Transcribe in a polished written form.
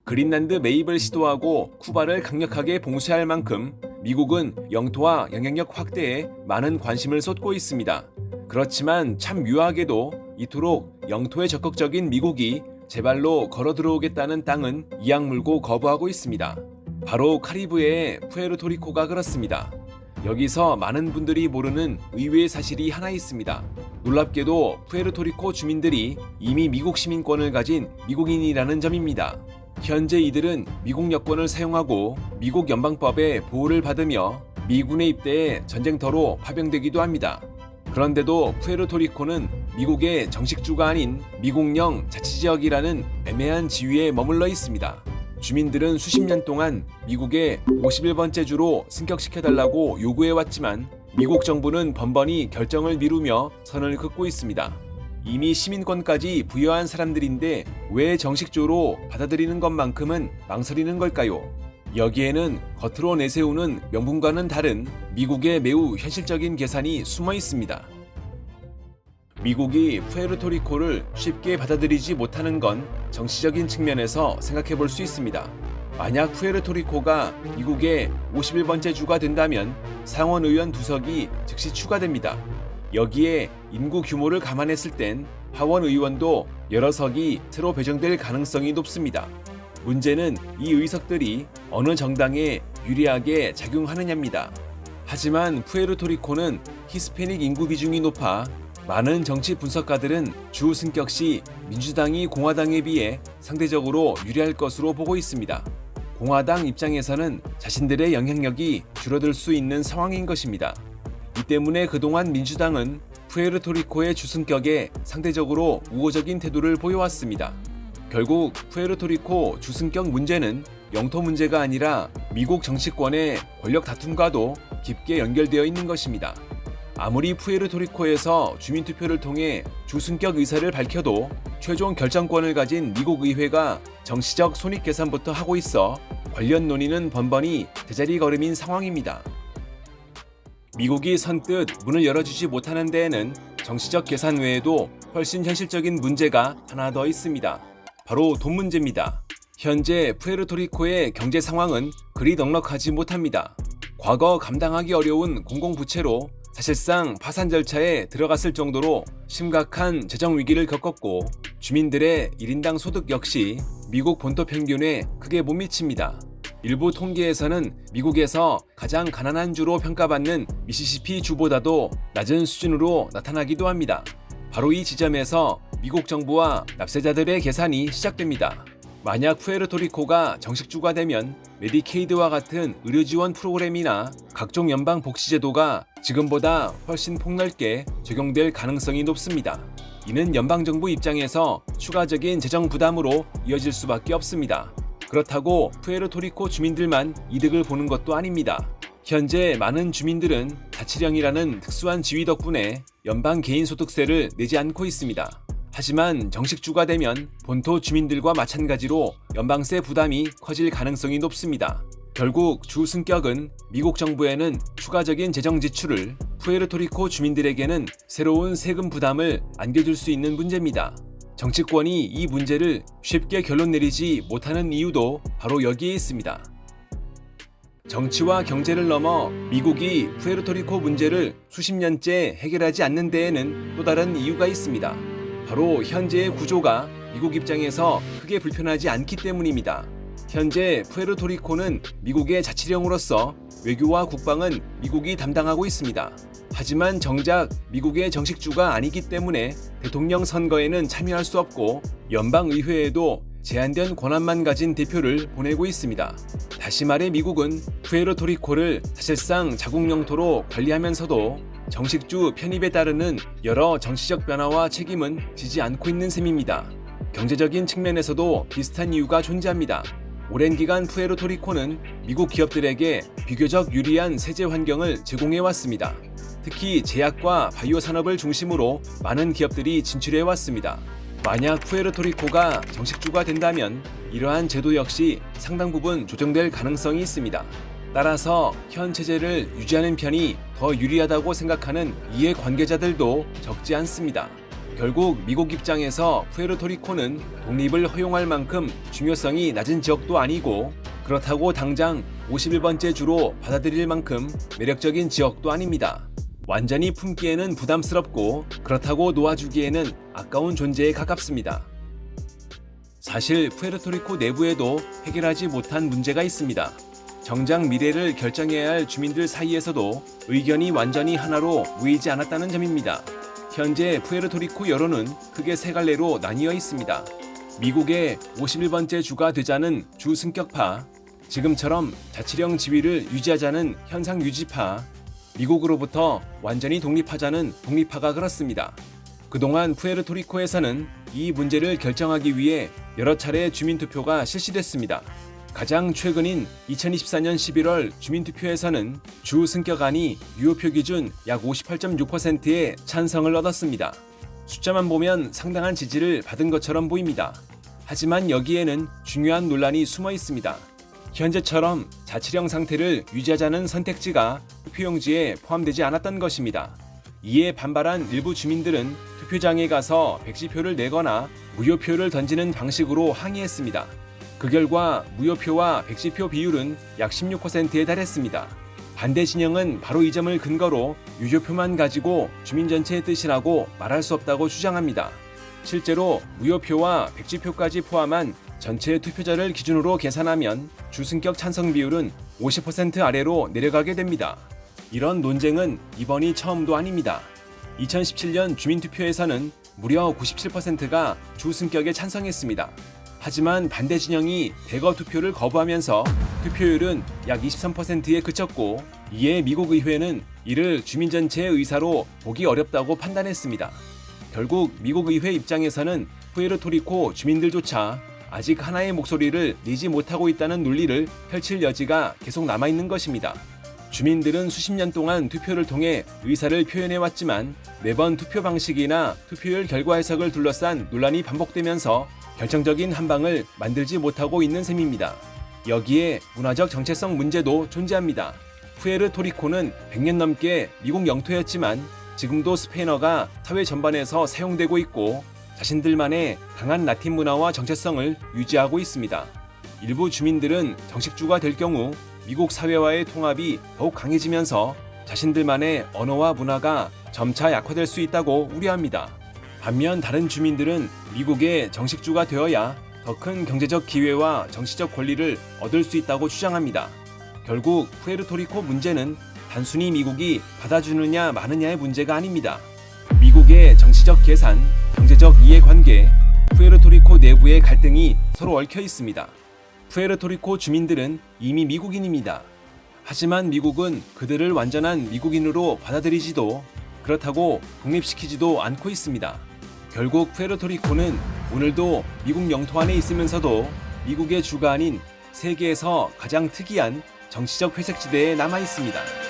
그린란드 매입을 시도하고 쿠바를 강력하게 봉쇄할 만큼 미국은 영토와 영향력 확대에 많은 관심을 쏟고 있습니다. 그렇지만 참 묘하게도 이토록 영토에 적극적인 미국이 제발로 걸어 들어오겠다는 땅은 이악 물고 거부하고 있습니다. 바로 카리브해의 푸에르토리코가 그렇습니다. 여기서 많은 분들이 모르는 의외의 사실이 하나 있습니다. 놀랍게도 푸에르토리코 주민들이 이미 미국 시민권을 가진 미국인이라는 점입니다. 현재 이들은 미국 여권을 사용하고 미국 연방법의 보호를 받으며 미군에 입대해 전쟁터로 파병되기도 합니다. 그런데도 푸에르토리코는 미국의 정식주가 아닌 미국령 자치지역이라는 애매한 지위에 머물러 있습니다. 주민들은 수십 년 동안 미국의 51번째 주로 승격시켜달라고 요구해왔지만 미국 정부는 번번이 결정을 미루며 선을 긋고 있습니다. 이미 시민권까지 부여한 사람들인데 왜 정식주로 받아들이는 것만큼은 망설이는 걸까요? 여기에는 겉으로 내세우는 명분과는 다른 미국의 매우 현실적인 계산이 숨어 있습니다. 미국이 푸에르토리코를 쉽게 받아들이지 못하는 건 정치적인 측면에서 생각해 볼 수 있습니다. 만약 푸에르토리코가 미국의 51번째 주가 된다면 상원의원 2석이 즉시 추가됩니다. 여기에 인구 규모를 감안했을 땐 하원의원도 여러 석이 새로 배정될 가능성이 높습니다. 문제는 이 의석들이 어느 정당에 유리하게 작용하느냐입니다. 하지만 푸에르토리코는 히스패닉 인구 비중이 높아 많은 정치 분석가들은 주 승격 시 민주당이 공화당에 비해 상대적으로 유리할 것으로 보고 있습니다. 공화당 입장에서는 자신들의 영향력이 줄어들 수 있는 상황인 것입니다. 이 때문에 그동안 민주당은 푸에르토리코의 주승격에 상대적으로 우호적인 태도를 보여왔습니다. 결국 푸에르토리코 주승격 문제는 영토 문제가 아니라 미국 정치권의 권력 다툼과도 깊게 연결되어 있는 것입니다. 아무리 푸에르토리코에서 주민투표를 통해 주승격 의사를 밝혀도 최종 결정권을 가진 미국 의회가 정치적 손익계산부터 하고 있어 관련 논의는 번번이 제자리 걸음인 상황입니다. 미국이 선뜻 문을 열어주지 못하는 데에는 정치적 계산 외에도 훨씬 현실적인 문제가 하나 더 있습니다. 바로 돈 문제입니다. 현재 푸에르토리코의 경제 상황은 그리 넉넉하지 못합니다. 과거 감당하기 어려운 공공부채로 사실상 파산 절차에 들어갔을 정도로 심각한 재정 위기를 겪었고 주민들의 1인당 소득 역시 미국 본토 평균에 크게 못 미칩니다. 일부 통계에서는 미국에서 가장 가난한 주로 평가받는 미시시피 주보다도 낮은 수준으로 나타나기도 합니다. 바로 이 지점에서 미국 정부와 납세자들의 계산이 시작됩니다. 만약 푸에르토리코가 정식주가 되면 메디케이드와 같은 의료 지원 프로그램이나 각종 연방 복지 제도가 지금보다 훨씬 폭넓게 적용될 가능성이 높습니다. 이는 연방정부 입장에서 추가적인 재정 부담으로 이어질 수밖에 없습니다. 그렇다고 푸에르토리코 주민들만 이득을 보는 것도 아닙니다. 현재 많은 주민들은 자치령이라는 특수한 지위 덕분에 연방 개인소득세를 내지 않고 있습니다. 하지만 정식주가 되면 본토 주민들과 마찬가지로 연방세 부담이 커질 가능성이 높습니다. 결국 주승격은 미국 정부에는 추가적인 재정 지출을, 푸에르토리코 주민들에게는 새로운 세금 부담을 안겨줄 수 있는 문제입니다. 정치권이 이 문제를 쉽게 결론 내리지 못하는 이유도 바로 여기에 있습니다. 정치와 경제를 넘어 미국이 푸에르토리코 문제를 수십 년째 해결하지 않는 데에는 또 다른 이유가 있습니다. 바로 현재의 구조가 미국 입장에서 크게 불편하지 않기 때문입니다. 현재 푸에르토리코는 미국의 자치령으로서 외교와 국방은 미국이 담당하고 있습니다. 하지만 정작 미국의 정식주가 아니기 때문에 대통령 선거에는 참여할 수 없고 연방의회에도 제한된 권한만 가진 대표를 보내고 있습니다. 다시 말해 미국은 푸에르토리코를 사실상 자국 영토로 관리하면서도 정식주 편입에 따르는 여러 정치적 변화와 책임은 지지 않고 있는 셈입니다. 경제적인 측면에서도 비슷한 이유가 존재합니다. 오랜 기간 푸에르토리코는 미국 기업들에게 비교적 유리한 세제 환경을 제공해왔습니다. 특히 제약과 바이오 산업을 중심으로 많은 기업들이 진출해왔습니다. 만약 푸에르토리코가 정식주가 된다면 이러한 제도 역시 상당 부분 조정될 가능성이 있습니다. 따라서 현 체제를 유지하는 편이 더 유리하다고 생각하는 이해관계자들도 적지 않습니다. 결국 미국 입장에서 푸에르토리코는 독립을 허용할 만큼 중요성이 낮은 지역도 아니고 그렇다고 당장 51번째 주로 받아들일 만큼 매력적인 지역도 아닙니다. 완전히 품기에는 부담스럽고 그렇다고 놓아주기에는 아까운 존재에 가깝습니다. 사실 푸에르토리코 내부에도 해결하지 못한 문제가 있습니다. 정작 미래를 결정해야 할 주민들 사이에서도 의견이 완전히 하나로 모이지 않았다는 점입니다. 현재 푸에르토리코 여론은 크게 세 갈래로 나뉘어 있습니다. 미국의 51번째 주가 되자는 주 승격파, 지금처럼 자치령 지위를 유지하자는 현상 유지파, 미국으로부터 완전히 독립하자는 독립파가 그렇습니다. 그동안 푸에르토리코에서는 이 문제를 결정하기 위해 여러 차례 주민투표가 실시됐습니다. 가장 최근인 2024년 11월 주민투표에서는 주 승격안이 유효표 기준 약 58.6%의 찬성을 얻었습니다. 숫자만 보면 상당한 지지를 받은 것처럼 보입니다. 하지만 여기에는 중요한 논란이 숨어 있습니다. 현재처럼 자치령 상태를 유지하자는 선택지가 투표용지에 포함되지 않았던 것입니다. 이에 반발한 일부 주민들은 투표장에 가서 백지표를 내거나 무효표를 던지는 방식으로 항의했습니다. 그 결과 무효표와 백지표 비율은 약 16%에 달했습니다. 반대 진영은 바로 이 점을 근거로 유효표만 가지고 주민 전체의 뜻이라고 말할 수 없다고 주장합니다. 실제로 무효표와 백지표까지 포함한 전체 투표자를 기준으로 계산하면 주승격 찬성 비율은 50% 아래로 내려가게 됩니다. 이런 논쟁은 이번이 처음도 아닙니다. 2017년 주민투표에서는 무려 97%가 주승격에 찬성했습니다. 하지만 반대 진영이 대거 투표를 거부하면서 투표율은 약 23%에 그쳤고 이에 미국 의회는 이를 주민 전체의 의사로 보기 어렵다고 판단했습니다. 결국 미국 의회 입장에서는 푸에르토리코 주민들조차 아직 하나의 목소리를 내지 못하고 있다는 논리를 펼칠 여지가 계속 남아있는 것입니다. 주민들은 수십 년 동안 투표를 통해 의사를 표현해왔지만 매번 투표 방식이나 투표율 결과 해석을 둘러싼 논란이 반복되면서 결정적인 한방을 만들지 못하고 있는 셈입니다. 여기에 문화적 정체성 문제도 존재합니다. 푸에르토리코는 100년 넘게 미국 영토였지만 지금도 스페인어가 사회 전반에서 사용되고 있고 자신들만의 강한 라틴 문화와 정체성을 유지하고 있습니다. 일부 주민들은 정식주가 될 경우 미국 사회와의 통합이 더욱 강해지면서 자신들만의 언어와 문화가 점차 약화될 수 있다고 우려합니다. 반면 다른 주민들은 미국의 정식주가 되어야 더 큰 경제적 기회와 정치적 권리를 얻을 수 있다고 주장합니다. 결국 푸에르토리코 문제는 단순히 미국이 받아주느냐 마느냐의 문제가 아닙니다. 미국의 정치적 계산, 경제적 이해관계, 푸에르토리코 내부의 갈등이 서로 얽혀 있습니다. 푸에르토리코 주민들은 이미 미국인입니다. 하지만 미국은 그들을 완전한 미국인으로 받아들이지도 그렇다고 독립시키지도 않고 있습니다. 결국 푸에르토리코는 오늘도 미국 영토 안에 있으면서도 미국의 주가 아닌 세계에서 가장 특이한 정치적 회색지대에 남아 있습니다.